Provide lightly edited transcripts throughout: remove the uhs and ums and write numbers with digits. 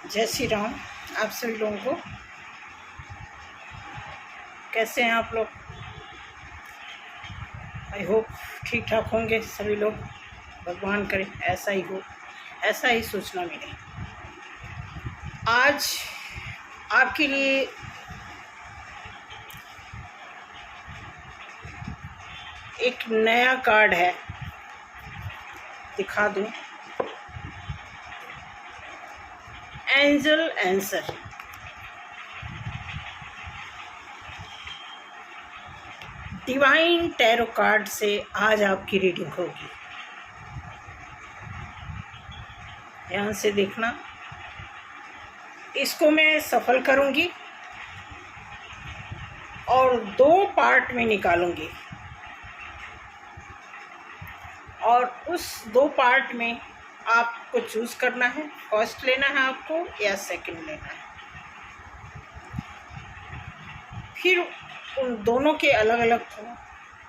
जय श्री राम। आप सभी लोगों को कैसे हैं आप लोग? आई होप ठीक ठाक होंगे सभी लोग। भगवान करे ऐसा ही हो, ऐसा ही सोचना मिले। आज आपके लिए एक नया कार्ड है, दिखा दूं। Angel answer. Divine tarot card से आज आपकी रीडिंग होगी। ध्यान से देखना। इसको मैं सफल करूंगी और 2 पार्ट में निकालूंगी, और उस 2 पार्ट में आपको चूज करना है, फर्स्ट लेना है आपको या सेकंड लेना है। फिर उन दोनों के अलग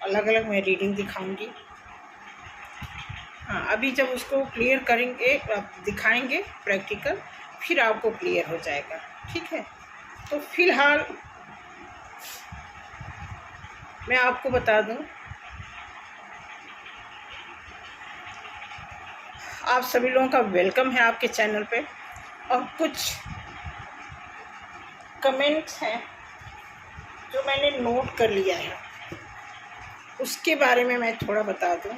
अलग मैं रीडिंग दिखाऊंगी। हाँ, अभी जब उसको क्लियर करेंगे, दिखाएंगे प्रैक्टिकल, फिर आपको क्लियर हो जाएगा। ठीक है, तो फिलहाल मैं आपको बता दूं, आप सभी लोगों का वेलकम है आपके चैनल पे। और कुछ कमेंट्स हैं जो मैंने नोट कर लिया है, उसके बारे में मैं थोड़ा बता दूं।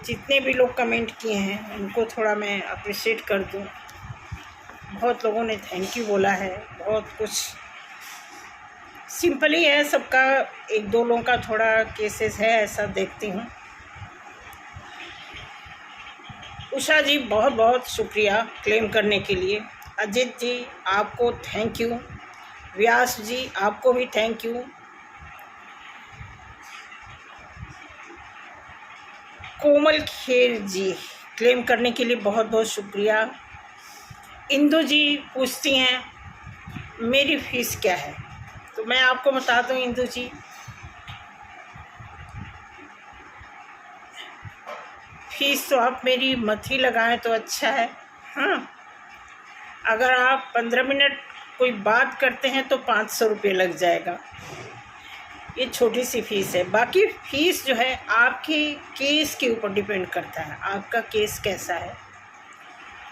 जितने भी लोग कमेंट किए हैं उनको थोड़ा मैं अप्रिशिएट कर दूं। बहुत लोगों ने थैंक यू बोला है, बहुत कुछ सिंपल ही है सबका। 1-2 लोगों का थोड़ा केसेस है, ऐसा देखती हूँ। उषा जी बहुत बहुत शुक्रिया क्लेम करने के लिए। अजित जी आपको थैंक यू। व्यास जी आपको भी thank you. Komal Kher ji claim करने के लिए बहुत बहुत शुक्रिया। इंदु जी पूछती हैं मेरी फीस क्या है, तो मैं आपको बता दूं इंदु जी, फीस तो आप मेरी मत ही लगाएं तो अच्छा है। हाँ, अगर आप 15 मिनट कोई बात करते हैं तो 500 रुपये लग जाएगा। ये छोटी सी फीस है। बाकी फीस जो है आपके केस के ऊपर डिपेंड करता है, आपका केस कैसा है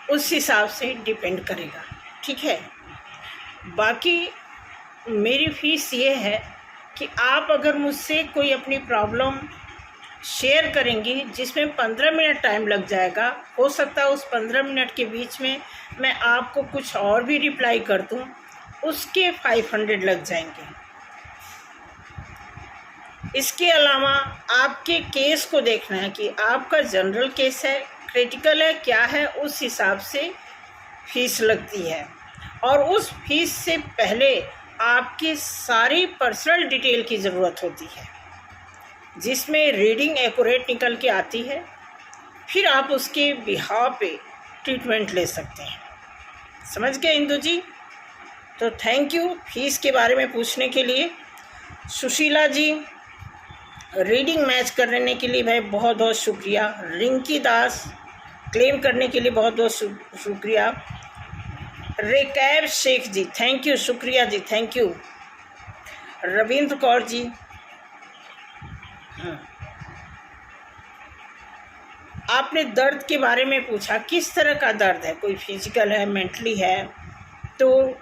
उस हिसाब से डिपेंड करेगा। ठीक है, बाकी मेरी फ़ीस ये है कि आप अगर मुझसे कोई अपनी प्रॉब्लम शेयर करेंगी जिसमें 15 मिनट टाइम लग जाएगा, हो सकता है उस 15 मिनट के बीच में मैं आपको कुछ और भी रिप्लाई कर दूं, उसके 500 लग जाएंगे। इसके अलावा आपके केस को देखना है कि आपका जनरल केस है, क्रिटिकल है, क्या है, उस हिसाब से फीस लगती है। और उस फीस से पहले आपकी सारी पर्सनल डिटेल की ज़रूरत होती है, जिसमें रीडिंग एक्यूरेट निकल के आती है। फिर आप उसके बिहाव पे ट्रीटमेंट ले सकते हैं। समझ गए इंदु जी? तो थैंक यू फीस के बारे में पूछने के लिए। सुशीला जी रीडिंग मैच करने के लिए भाई बहुत बहुत शुक्रिया। रिंकी दास क्लेम करने के लिए बहुत बहुत शुक्रिया। रेकैब शेख जी थैंक यू, शुक्रिया जी, थैंक यू। रविंद्र कौर जी, आपने दर्द के बारे में पूछा, किस तरह का दर्द है, कोई फिजिकल है, मेंटली है? तो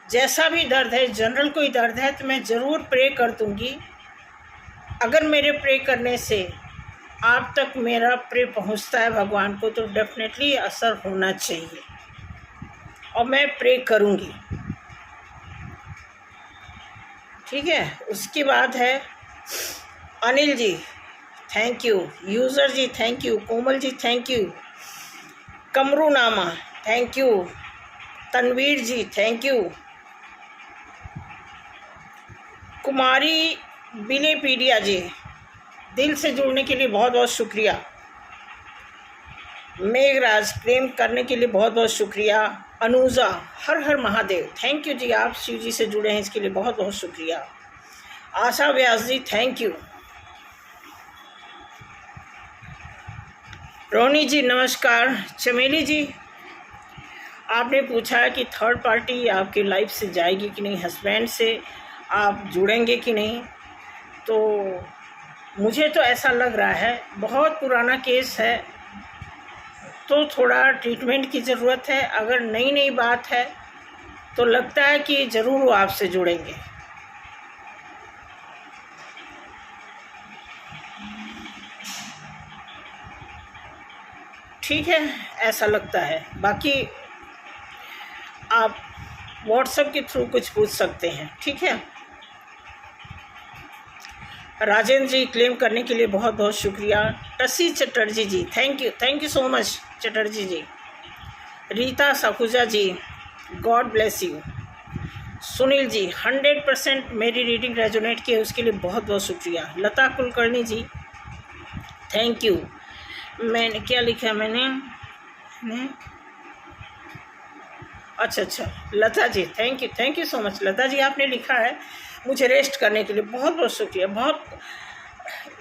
जैसा भी दर्द है, जनरल कोई दर्द है तो मैं ज़रूर प्रे कर दूँगी। अगर मेरे प्रे करने से आप तक मेरा प्रे पहुंचता है भगवान को, तो डेफिनेटली असर होना चाहिए और मैं प्रे करूंगी। ठीक है, उसके बाद है Anil ji thank you, user ji thank you, Komal ji thank you, Kamru Nama thank you, Tanveer ji thank you, Kumari बिलेपीडिया जी दिल से जुड़ने के लिए बहुत बहुत शुक्रिया। मेघराज क्लेम करने के लिए बहुत बहुत शुक्रिया। अनुजा हर हर महादेव थैंक यू जी, आप शिव जी से जुड़े हैं इसके लिए बहुत बहुत शुक्रिया। आशा व्यास जी थैंक यू। रोनी जी नमस्कार। चमेली जी आपने पूछा है कि थर्ड पार्टी आपकी लाइफ से जाएगी कि नहीं, हस्बैंड से आप जुड़ेंगे कि नहीं। तो मुझे तो ऐसा लग रहा है, बहुत पुराना केस है तो थोड़ा ट्रीटमेंट की ज़रूरत है। अगर नई नई बात है तो लगता है कि ज़रूर वो आपसे जुड़ेंगे। ठीक है, ऐसा लगता है। बाकी आप व्हाट्सएप के थ्रू कुछ पूछ सकते हैं, ठीक है। राजेंद्र जी, क्लेम करने के लिए बहुत बहुत शुक्रिया। Tusi Chatterjee ji, thank you so much Chatterjee ji. Rita Sakhuja ji, God bless you. Sunil ji, 100% मेरी रीडिंग रेजोनेट की है, उसके लिए बहुत बहुत शुक्रिया। लता कुलकर्णी जी, थैंक यू। मैंने क्या लिखा, मैंने अच्छा Lata ji, thank you so much Lata ji, आपने लिखा है मुझे रेस्ट करने के लिए, बहुत बहुत शुक्रिया। बहुत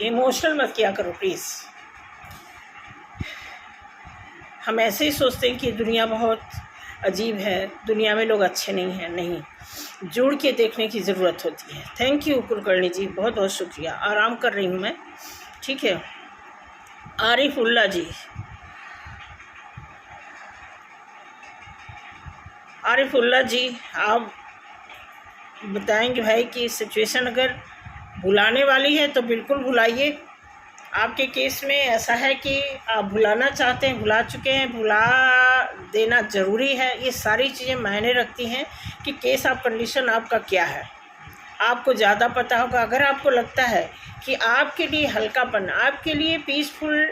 इमोशनल मत किया करो प्लीज़। हम ऐसे ही सोचते हैं कि दुनिया बहुत अजीब है, दुनिया में लोग अच्छे नहीं हैं, नहीं, जुड़ के देखने की ज़रूरत होती है। थैंक यू कुलकर्णी जी, बहुत बहुत शुक्रिया। आराम कर रही हूँ मैं, ठीक है। आरिफुल्ला जी, आरिफुल्ला जी, आप बताएंगे भाई कि सिचुएशन अगर भुलाने वाली है तो बिल्कुल भुलाइए। आपके केस में ऐसा है कि आप भुलाना चाहते हैं, भुला चुके हैं, भुला देना ज़रूरी है। ये सारी चीज़ें मायने रखती हैं कि केस आप कंडीशन आपका क्या है, आपको ज़्यादा पता होगा। अगर आपको लगता है कि आपके लिए हल्कापन, आपके लिए पीसफुल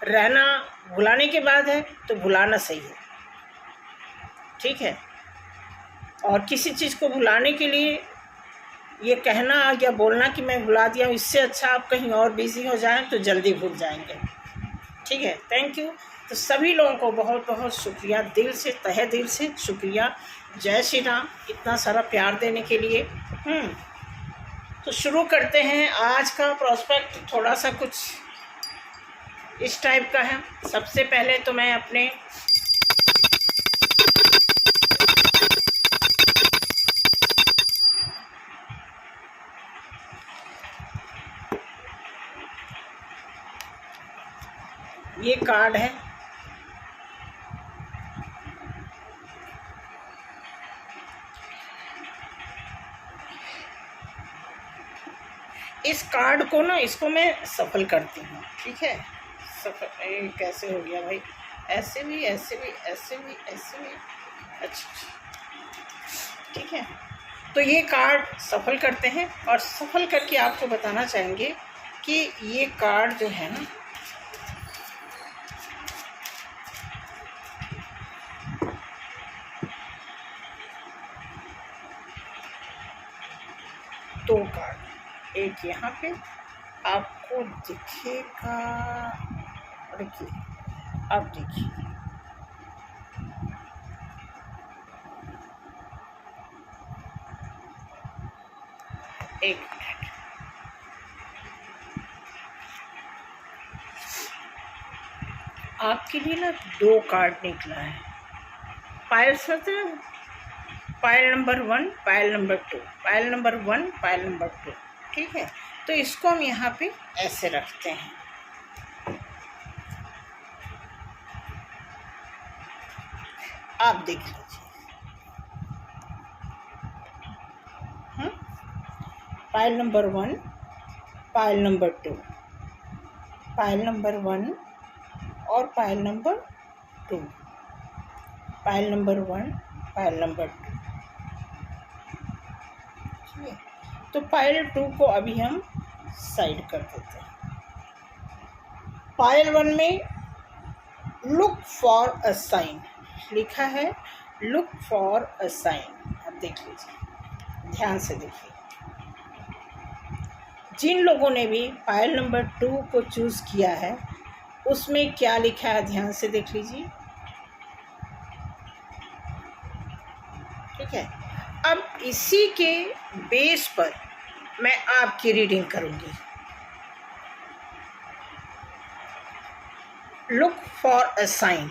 रहना भुलाने के बाद है तो भुलाना सही है, ठीक है। और किसी चीज़ को भुलाने के लिए ये कहना या बोलना कि मैं भुला दिया हूँ, इससे अच्छा आप कहीं और बिज़ी हो जाएं तो जल्दी भूल जाएंगे, ठीक है। Thank you. तो सभी लोगों को बहुत बहुत शुक्रिया, दिल से, तहे दिल से शुक्रिया। जय श्री राम, इतना सारा प्यार देने के लिए। तो शुरू करते हैं। आज का प्रोस्पेक्ट थोड़ा सा कुछ इस टाइप का है। सबसे पहले तो मैं अपने ये कार्ड है, इस कार्ड को ना, इसको मैं सफल करती हूँ, ठीक है। सफल कैसे हो गया भाई, ऐसे भी, ऐसे भी, ऐसे भी, ऐसे भी, अच्छा, ठीक है। तो ये कार्ड सफल करते हैं और सफल करके आपको बताना चाहेंगे कि ये कार्ड जो है ना, दो कार्ड, एक यहाँ पे आपको दिखेगा, देखिए, आप देखिए, एक मिनट, आपके लिए ना दो कार्ड निकला है। पायल सत्र, pile number 1, pile number 2, pile number 1, pile number 2, ठीक है। तो इसको हम यहाँ पे ऐसे रखते हैं। आप देख लीजिए, pile number 1, pile number 2, pile number 1 और pile number 2, pile number 1, pile number 2, ठीक है। तो पायल 2 को अभी हम साइड कर देते हैं। पायल 1 में लुक फॉर अ साइन लिखा है, लुक फॉर अ साइन। अब देख लीजिए, ध्यान से देखिए। जिन लोगों ने भी पायल नंबर 2 को चूज़ किया है उसमें क्या लिखा है, ध्यान से देख लीजिए, ठीक है। अब इसी के बेस पर मैं आपकी रीडिंग करूंगी। लुक फॉर अ साइन,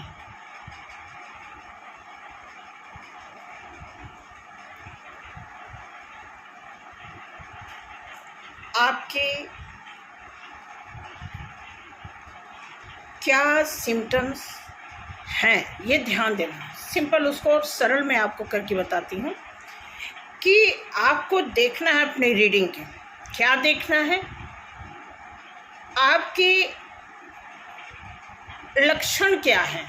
आपके क्या सिम्टम्स हैं, ये ध्यान देना। सिंपल उसको और सरल मैं आपको करके बताती हूँ कि आपको देखना है अपनी रीडिंग के, क्या देखना है, आपके लक्षण क्या हैं।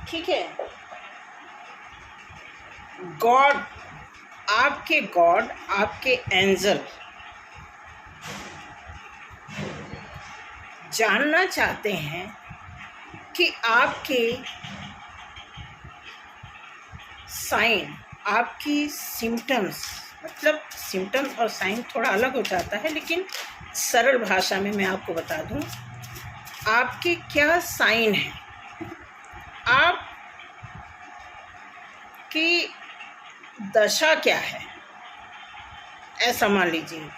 ठीक है, गॉड, आपके एंजल जानना चाहते हैं कि आपके साइन, आपकी सिम्टम्स, मतलब सिम्टम्स और साइन थोड़ा अलग हो जाता है, लेकिन सरल भाषा में मैं आपको बता दूं, आपके क्या साइन हैं, आपकी दशा क्या है। ऐसा मान लीजिए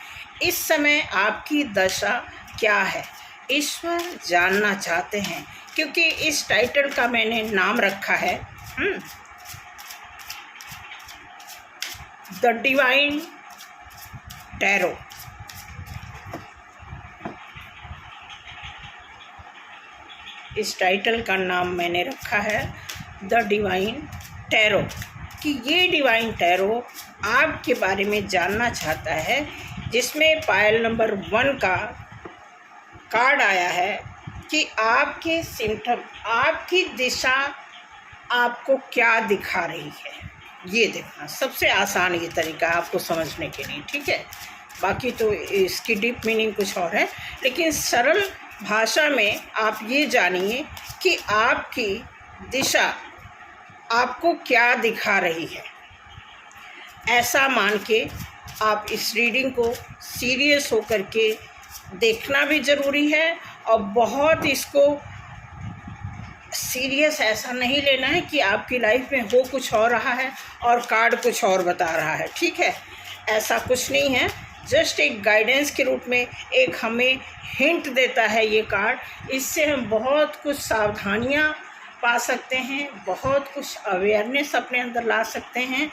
इस समय आपकी दशा क्या है, ईश्वर जानना चाहते हैं, क्योंकि इस टाइटल का मैंने नाम रखा है द डिवाइन टैरो। इस टाइटल का नाम मैंने रखा है द डिवाइन टैरो, कि ये डिवाइन टैरो आपके बारे में जानना चाहता है, जिसमें पायल नंबर 1 का कार्ड आया है कि आपके सिम्टम, आपकी दिशा आपको क्या दिखा रही है। ये देखना सबसे आसान ये तरीका आपको समझने के लिए, ठीक है। बाकी तो इसकी डीप मीनिंग कुछ और है, लेकिन सरल भाषा में आप ये जानिए कि आपकी दिशा आपको क्या दिखा रही है। ऐसा मान के आप इस रीडिंग को सीरियस होकर के देखना भी ज़रूरी है, और बहुत इसको सीरियस ऐसा नहीं लेना है कि आपकी लाइफ में हो कुछ हो रहा है और कार्ड कुछ और बता रहा है, ठीक है। ऐसा कुछ नहीं है, जस्ट एक गाइडेंस के रूप में एक हमें हिंट देता है ये कार्ड। इससे हम बहुत कुछ सावधानियां पा सकते हैं, बहुत कुछ अवेयरनेस अपने अंदर ला सकते हैं,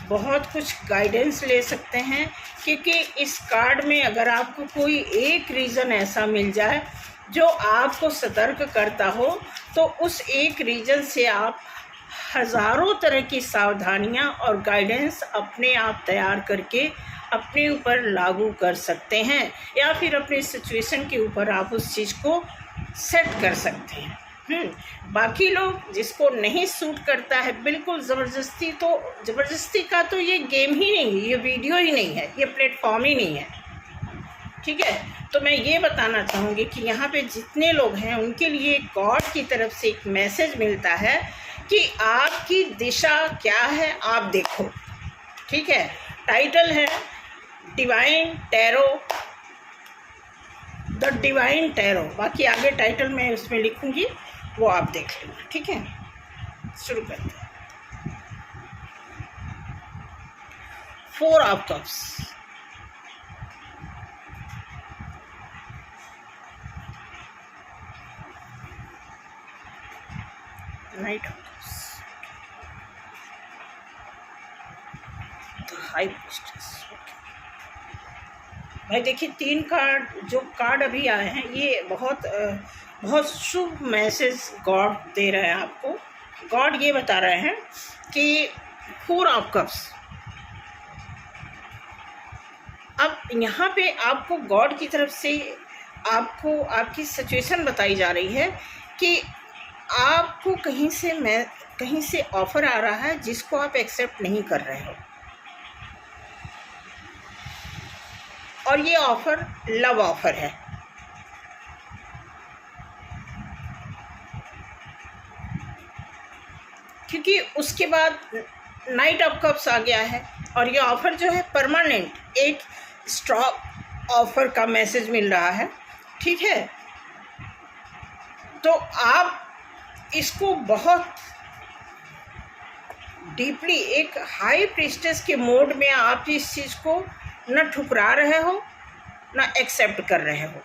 बहुत कुछ गाइडेंस ले सकते हैं, क्योंकि इस कार्ड में अगर आपको कोई एक रीज़न ऐसा मिल जाए जो आपको सतर्क करता हो, तो उस एक रीज़न से आप हज़ारों तरह की सावधानियां और गाइडेंस अपने आप तैयार करके अपने ऊपर लागू कर सकते हैं, या फिर अपने सिचुएशन के ऊपर आप उस चीज़ को सेट कर सकते हैं। बाकी लोग जिसको नहीं सूट करता है, बिल्कुल ज़बरदस्ती का तो ये गेम ही नहीं है, ये वीडियो ही नहीं है, ये प्लेटफॉर्म ही नहीं है, ठीक है। तो मैं ये बताना चाहूँगी कि यहाँ पे जितने लोग हैं उनके लिए गॉड की तरफ से एक मैसेज मिलता है कि आपकी दिशा क्या है, आप देखो, ठीक है। टाइटल है divine tarot, the divine tarot. बाकी आगे टाइटल मैं उसमें लिखूँगी, वो आप देख लेना, ठीक है। शुरू करते हैं। 4 of cups, night of cups, the high priestess. भाई देखिए 3 कार्ड, जो कार्ड अभी आए हैं, ये बहुत शुभ मैसेज गॉड दे रहे हैं आपको। गॉड ये बता रहे हैं कि 4 ऑफ कप्स, अब यहाँ पे आपको गॉड की तरफ से आपको आपकी सिचुएशन बताई जा रही है कि आपको कहीं से ऑफ़र आ रहा है जिसको आप एक्सेप्ट नहीं कर रहे हो, और ये ऑफ़र लव ऑफ़र है। क्योंकि उसके बाद नाइट ऑफ कप्स आ गया है, और ये ऑफ़र जो है परमानेंट, एक स्टॉप ऑफ़र का मैसेज मिल रहा है, ठीक है। तो आप इसको बहुत डीपली एक हाई प्रीस्टेस के मोड में आप इस चीज़ को न ठुकरा रहे हो न एक्सेप्ट कर रहे हो।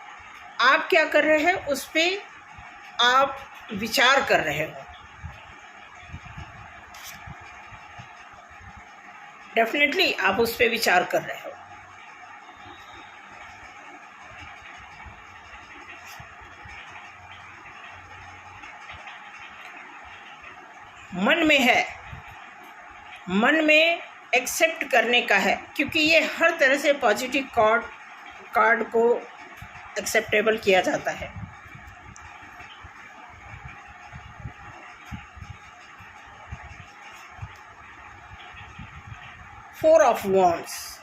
आप क्या कर रहे हैं, उस पर आप विचार कर रहे हो। डेफिनेटली आप उस पर विचार कर रहे हो। मन में है, मन में एक्सेप्ट करने का है, क्योंकि ये हर तरह से पॉजिटिव कार्ड को एक्सेप्टेबल किया जाता है। फोर ऑफ वॉन्ड्स,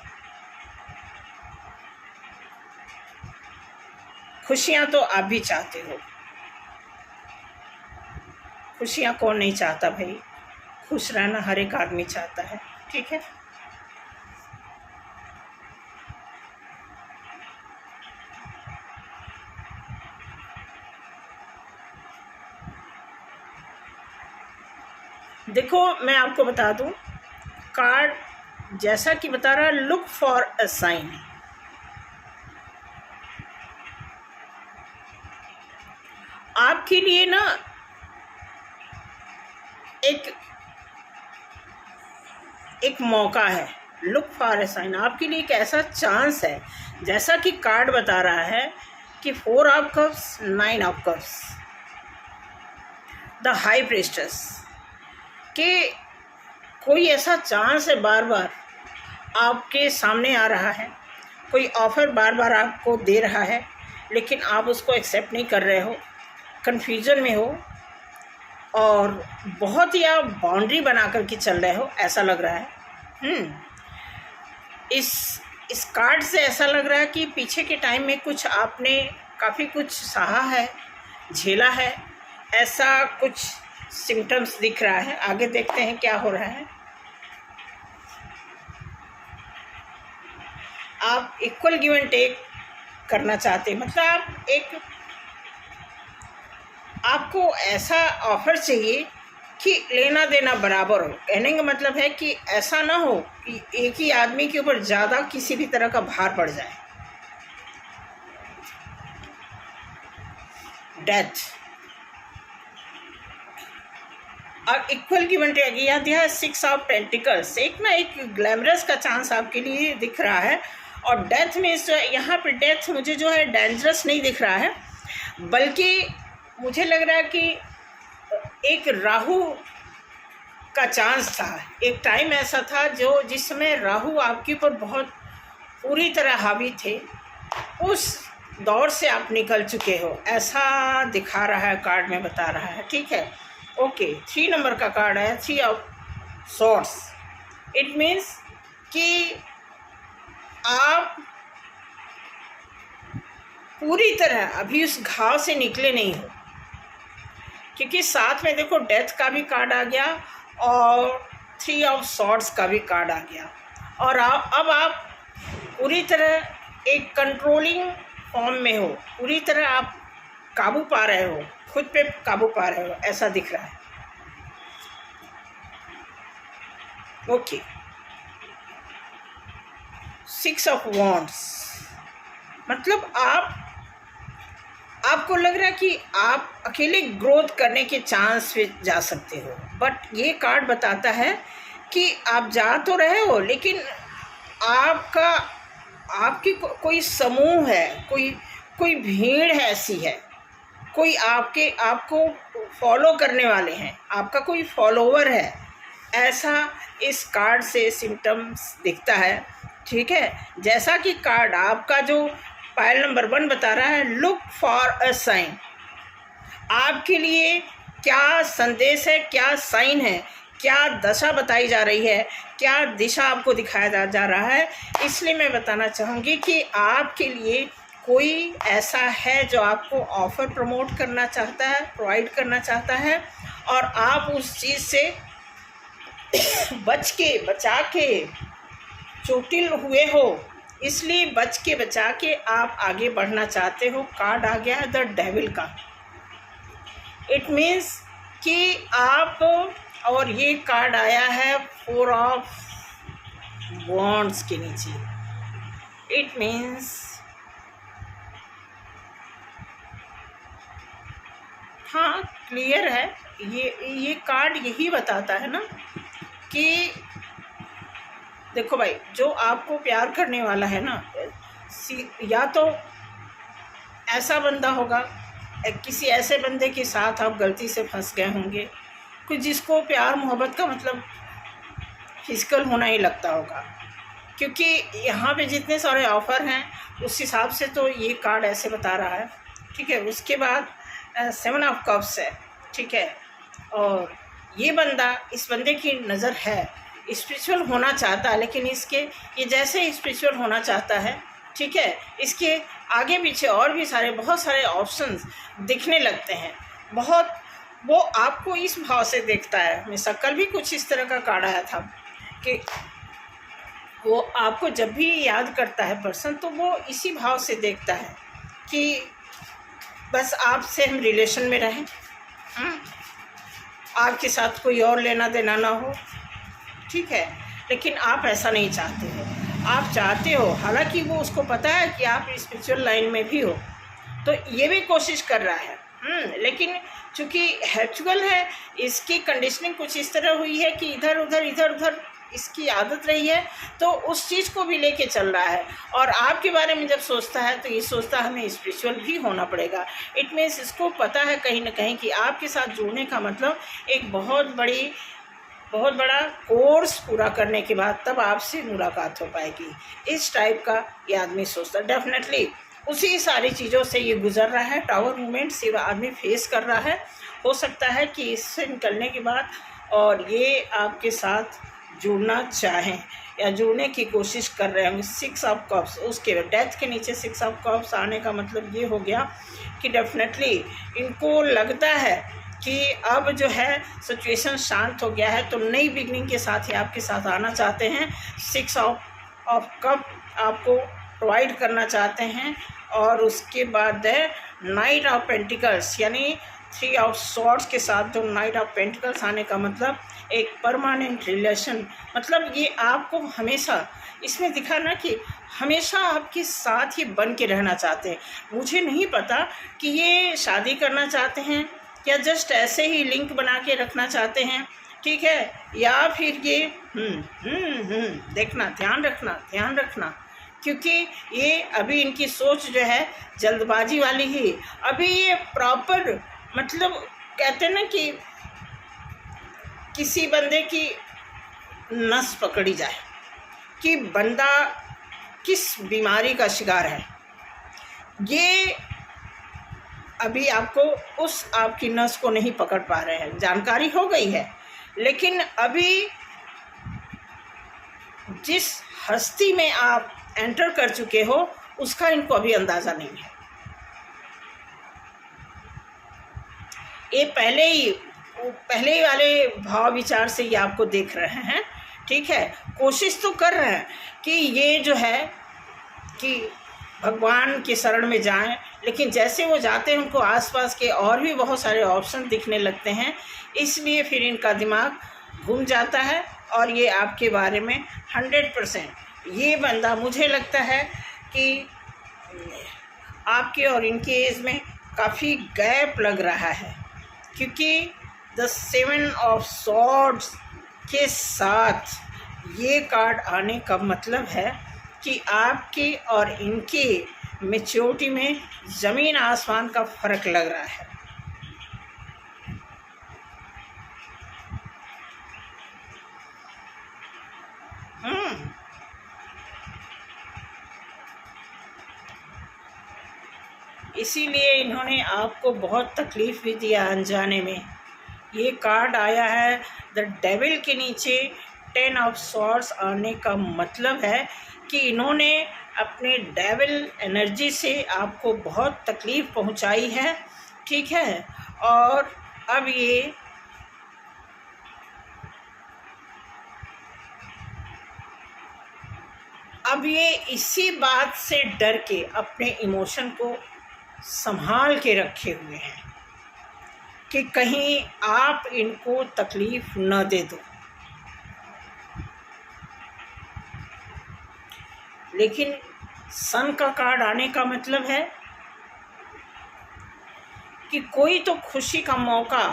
खुशियां तो आप भी चाहते हो। खुशियां कौन नहीं चाहता भाई, खुश रहना हर एक आदमी चाहता है, ठीक है। देखो मैं आपको बता दूं, कार्ड जैसा कि बता रहा है, लुक फॉर अ साइन। आपके लिए ना एक मौका है, लुक फॉर अ साइन। आपके लिए एक ऐसा चांस है, जैसा कि कार्ड बता रहा है कि 4 of cups, 9 of cups, the high priestess, कि कोई ऐसा चांस है बार बार आपके सामने आ रहा है, कोई ऑफर बार बार आपको दे रहा है, लेकिन आप उसको एक्सेप्ट नहीं कर रहे हो, कन्फ्यूज़न में हो, और बहुत ही आप बाउंड्री बना करके चल रहे हो, ऐसा लग रहा है। इस कार्ड से ऐसा लग रहा है कि पीछे के टाइम में कुछ आपने काफ़ी कुछ सहा है, झेला है, ऐसा कुछ सिम्टम्स दिख रहा है। आगे देखते हैं क्या हो रहा है। आप इक्वल गिव एंड टेक करना चाहते हैं, मतलब आपको ऐसा ऑफर चाहिए कि लेना देना बराबर हो। कहने का मतलब है कि ऐसा ना हो कि एक ही आदमी के ऊपर ज़्यादा किसी भी तरह का भार पड़ जाए। डेथ और इक्वल गिव एंड टेक, यह दिया है 6 ऑफ पेंटिकल्स। एक ग्लैमरस का चांस आपके लिए दिख रहा है। और डेथ में यहाँ पे डेथ मुझे जो है डेंजरस नहीं दिख रहा है, बल्कि मुझे लग रहा है कि एक राहु का चांस था। एक टाइम ऐसा था जिस समय राहु आपके ऊपर बहुत पूरी तरह हावी थे, उस दौर से आप निकल चुके हो, ऐसा दिखा रहा है कार्ड में बता रहा है, ठीक है। ओके, 3 नंबर का कार्ड है, 3 ऑफ सॉर्ड्स। इट मीन्स कि आप पूरी तरह अभी उस घाव से निकले नहीं हो, क्योंकि साथ में देखो डेथ का भी कार्ड आ गया और 3 ऑफ सॉर्ड्स का भी कार्ड आ गया। और अब आप पूरी तरह एक कंट्रोलिंग फॉर्म में हो, पूरी तरह आप काबू पा रहे हो, खुद पे काबू पा रहे हो, ऐसा दिख रहा है। ओके, 6 ऑफ वॉन्ड्स, मतलब आपको लग रहा है कि आप अकेले ग्रोथ करने के चांस पे जा सकते हो, बट ये कार्ड बताता है कि आप जा तो रहे हो, लेकिन आपकी कोई समूह है, कोई भीड़ है, ऐसी है, कोई आपको फॉलो करने वाले हैं, आपका कोई फॉलोवर है, ऐसा इस कार्ड से सिम्टम्स दिखता है, ठीक है। जैसा कि कार्ड आपका जो पायल नंबर 1 बता रहा है, लुक फॉर अ साइन। आपके लिए क्या संदेश है, क्या साइन है, क्या दशा बताई जा रही है, क्या दिशा आपको दिखाया जा रहा है। इसलिए मैं बताना चाहूँगी कि आपके लिए कोई ऐसा है जो आपको ऑफ़र प्रमोट करना चाहता है, प्रोवाइड करना चाहता है, और आप उस चीज़ से बचा के चोटिल हुए हो, इसलिए बचा के आप आगे बढ़ना चाहते हो। कार्ड आ गया है द डेविल का। इट मीन्स कि आप, और ये कार्ड आया है 4 ऑफ वॉन्ड्स के नीचे। इट मीन्स हाँ, क्लियर है, ये कार्ड यही बताता है ना कि देखो भाई, जो आपको प्यार करने वाला है ना, या तो ऐसा बंदा होगा, किसी ऐसे बंदे के साथ आप गलती से फंस गए होंगे, कुछ जिसको प्यार मोहब्बत का मतलब फिजिकल होना ही लगता होगा, क्योंकि यहाँ पे जितने सारे ऑफ़र हैं उस हिसाब से तो ये कार्ड ऐसे बता रहा है। ठीक है, उसके बाद 7 ऑफ कप्स है। ठीक है, और ये बंदा, इस बंदे की नज़र है, स्पिरिचुअल होना चाहता है, लेकिन इसके ये जैसे स्पिरिचुअल होना चाहता है, ठीक है, इसके आगे पीछे और भी बहुत सारे ऑप्शंस दिखने लगते हैं। बहुत वो आपको इस भाव से देखता है हमेशा। कल भी कुछ इस तरह का कार्ड आया था कि वो आपको जब भी याद करता है पर्सन, तो वो इसी भाव से देखता है कि बस आपसे हम रिलेशन में रहें, आपके साथ कोई और लेना देना ना हो। ठीक है, लेकिन आप ऐसा नहीं चाहते हो। आप चाहते हो, हालांकि वो उसको पता है कि आप स्पिरिचुअल लाइन में भी हो, तो ये भी कोशिश कर रहा है। लेकिन चूँकि हैचुअल है, इसकी कंडीशनिंग कुछ इस तरह हुई है कि इधर उधर इसकी आदत रही है, तो उस चीज़ को भी लेके चल रहा है। और आपके बारे में जब सोचता है तो ये सोचता है हमें स्पिरिचुअल भी होना पड़ेगा। इट मीन्स इसको पता है कहीं ना कहीं कि आपके साथ जुड़ने का मतलब एक बहुत बड़ा कोर्स पूरा करने के बाद तब आपसे मुलाकात हो पाएगी। इस टाइप का ये आदमी सोचता है। डेफिनेटली उसी सारी चीज़ों से ये गुजर रहा है। टावर मूवमेंट से आदमी फेस कर रहा है। हो सकता है कि इससे निकलने के बाद और ये आपके साथ जुड़ना चाहें या जुड़ने की कोशिश कर रहे होंगे। 6 ऑफ कप्स, उसके डेथ के नीचे 6 ऑफ कप्स आने का मतलब ये हो गया कि डेफिनेटली इनको लगता है कि अब जो है सिचुएशन शांत हो गया है, तो नई बिगनिंग के साथ ही आपके साथ आना चाहते हैं। 6 ऑफ कप आपको प्रोवाइड करना चाहते हैं। और उसके बाद है नाइट ऑफ पेंटिकल्स, यानी 3 ऑफ सॉर्ड्स के साथ जो नाइट ऑफ पेंटिकल्स आने का मतलब एक परमानेंट रिलेशन, मतलब ये आपको हमेशा इसमें दिखा ना कि हमेशा आपके साथ ही बन के रहना चाहते हैं। मुझे नहीं पता कि ये शादी करना चाहते हैं या जस्ट ऐसे ही लिंक बना के रखना चाहते हैं, ठीक है, या फिर ये देखना, ध्यान रखना, क्योंकि ये अभी इनकी सोच जो है जल्दबाजी वाली ही। अभी ये प्रॉपर, मतलब कहते हैं ना कि किसी बंदे की नस पकड़ी जाए कि बंदा किस बीमारी का शिकार है, ये अभी आपको उस आपकी नस को नहीं पकड़ पा रहे हैं। जानकारी हो गई है, लेकिन अभी जिस हस्ती में आप एंटर कर चुके हो उसका इनको अभी अंदाज़ा नहीं है। ये पहले ही वाले भाव विचार से ये आपको देख रहे हैं। ठीक है, कोशिश तो कर रहे हैं कि ये जो है कि भगवान के शरण में जाएं, लेकिन जैसे वो जाते हैं उनको आसपास के और भी बहुत सारे ऑप्शन दिखने लगते हैं, इसलिए फिर इनका दिमाग घूम जाता है और ये आपके बारे में 100% ये बंदा, मुझे लगता है कि आपके और इनके एज में काफ़ी गैप लग रहा है, क्योंकि द 7 ऑफ सॉर्ड्स के साथ ये कार्ड आने का मतलब है कि आपके और इनके मैच्योरिटी में ज़मीन आसमान का फ़र्क लग रहा है। इसीलिए इन्होंने आपको बहुत तकलीफ़ भी दिया अनजाने में। ये कार्ड आया है द डेविल के नीचे 10 ऑफ सॉर्ड्स आने का मतलब है कि इन्होंने अपने डेविल एनर्जी से आपको बहुत तकलीफ़ पहुंचाई है। ठीक है, और अब ये इसी बात से डर के अपने इमोशन को संभाल के रखे हुए हैं कि कहीं आप इनको तकलीफ़ न दे दो। लेकिन सन का कार्ड आने का मतलब है कि कोई तो खुशी का मौका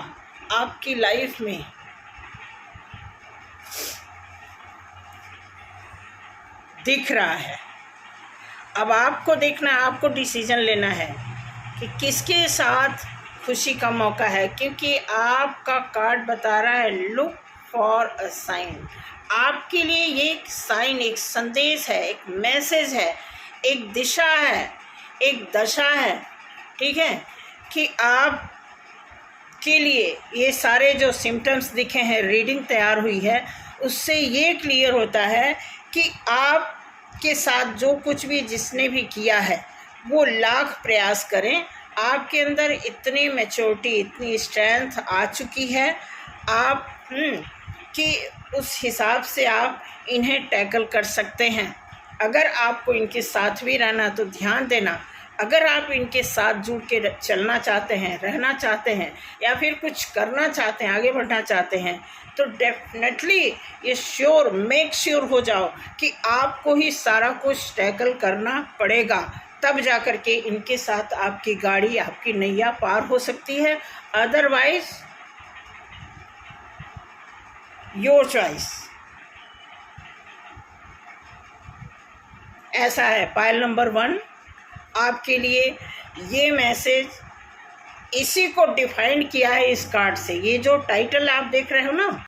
आपकी लाइफ में दिख रहा है। अब आपको देखना है, आपको डिसीजन लेना है कि किसके साथ खुशी का मौका है, क्योंकि आपका कार्ड बता रहा है लुक फॉर अ साइन। आपके लिए ये एक साइन, एक संदेश है, एक मैसेज है, एक दिशा है, एक दशा है, ठीक है, कि आप के लिए ये सारे जो सिम्टम्स दिखे हैं, रीडिंग तैयार हुई है, उससे ये क्लियर होता है कि आपके साथ जो कुछ भी जिसने भी किया है वो लाख प्रयास करें, आपके अंदर इतनी मैच्योरिटी, इतनी स्ट्रेंथ आ चुकी है आप कि उस हिसाब से आप इन्हें टैकल कर सकते हैं। अगर आपको इनके साथ भी रहना तो ध्यान देना, अगर आप इनके साथ जुड़ के चलना चाहते हैं, रहना चाहते हैं, या फिर कुछ करना चाहते हैं, आगे बढ़ना चाहते हैं, तो डेफिनेटली ये मेक श्योर हो जाओ कि आपको ही सारा कुछ टैकल करना पड़ेगा, तब जा कर के इनके साथ आपकी गाड़ी, आपकी नैया पार हो सकती है। Otherwise your choice. ऐसा है पाइल नंबर 1 आपके लिए ये मैसेज, इसी को डिफाइन किया है इस कार्ड से। ये जो टाइटल आप देख रहे हो ना,